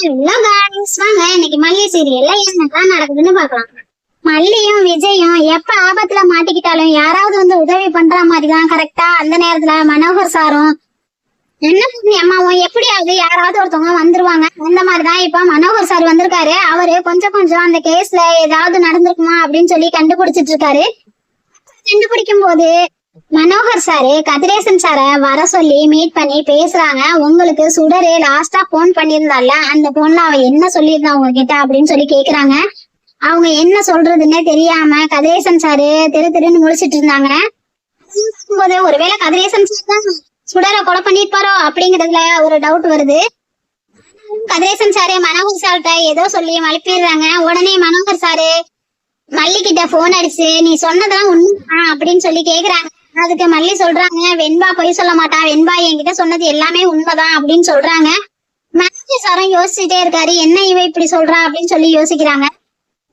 Hello guys, வாங்க இன்னைக்கு மல்லி சீரியல்ல என்னதான் நடக்குதுன்னு பார்க்கலாம். மல்லியும் விஜயும் எப்ப ஆபத்துல மாட்டிக்கிட்டாலும் யாராவது வந்து உதவி பண்ற மாதிரிதான் கரெக்டா அந்த நேரத்துல மனோகர் சாரும் என்ன அம்மாவும் எப்படியாவது யாராவது ஒருத்தவங்க வந்துருவாங்க. அந்த மாதிரிதான் இப்ப மனோகர் சார் வந்திருக்காரு. அவரு கொஞ்சம் கொஞ்சம் அந்த கேஸ்ல ஏதாவது நடந்திருக்குமா அப்படின்னு சொல்லி கண்டுபிடிச்சிட்டு இருக்காரு. கண்டுபிடிக்கும் போது மனோகர் சாரு கதிரேசன் சார வர சொல்லி மீட் பண்ணி பேசுறாங்க. உங்களுக்கு சுடரு லாஸ்டா போன் பண்ணிருந்தால, அந்த போன்ல அவ என்ன சொல்லியிருந்தா உங்ககிட்ட அப்படின்னு சொல்லி கேக்குறாங்க. அவங்க என்ன சொல்றதுன்னே தெரியாம கதிரேசன் சாரு திருன்னு முழிச்சிட்டு இருந்தாங்க. போது ஒருவேளை கதிரேசன் சார் தான் சுடரை கொலை பண்ணிருப்பாரோ அப்படிங்கறதுல ஒரு டவுட் வருது. கதிரேசன் சாரு மனோகர் சார்கிட்ட ஏதோ சொல்லி மழுப்பிடுறாங்க. உடனே மனோகர் சாரு மல்லி கிட்ட போன் அடிச்சு நீ சொன்னதெல்லாம் உண்மை அப்படின்னு சொல்லி கேக்குறாங்க. அதுக்கு மல்லி சொல்றாங்க, வெண்பா பொய் சொல்ல மாட்டா, வெண்பா என்கிட்ட சொன்னது எல்லாமே உண்மைதான் அப்படின்னு சொல்றாங்க. மேனேஜர் சாரும் யோசிச்சுட்டே இருக்காரு, என்ன இவ இப்படி சொல்றா அப்படின்னு சொல்லி யோசிக்கிறாங்க.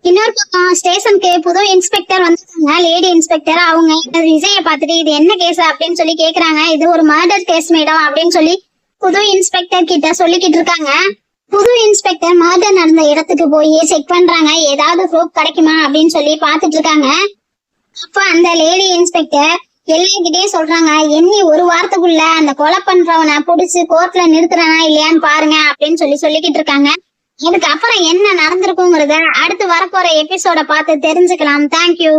இன்னொரு பக்கம் ஸ்டேஷனுக்கு புது இன்ஸ்பெக்டர் வந்திருக்காங்க, லேடி இன்ஸ்பெக்டர். அவங்க விஜய பாத்துட்டு இது என்ன கேஸ் அப்படின்னு சொல்லி கேக்குறாங்க. இது ஒரு மர்டர் கேஸ் மேடம் அப்படின்னு சொல்லி புது இன்ஸ்பெக்டர் கிட்ட சொல்லிக்கிட்டு இருக்காங்க. புது இன்ஸ்பெக்டர் மர்டர் நடந்த இடத்துக்கு போய் செக் பண்றாங்க, ஏதாவது ப்ரூஃப் கிடைக்குமா அப்படின்னு சொல்லி பாத்துட்டு இருக்காங்க. அப்ப அந்த லேடி இன்ஸ்பெக்டர் எல்லார்கிட்டயும் சொல்றாங்க, எண்ணி ஒரு வாரத்துக்குள்ள அந்த கொலை பண்றவனை புடிச்சு கோர்ட்ல நிறுத்துறானா இல்லையான்னு பாருங்க அப்படின்னு சொல்லிக்கிட்டு இருக்காங்க. இதுக்கு அப்புறம் என்ன நடந்திருக்குங்கிறத அடுத்து வரப்போற எபிசோட பார்த்து தெரிஞ்சுக்கலாம். தேங்க்யூ.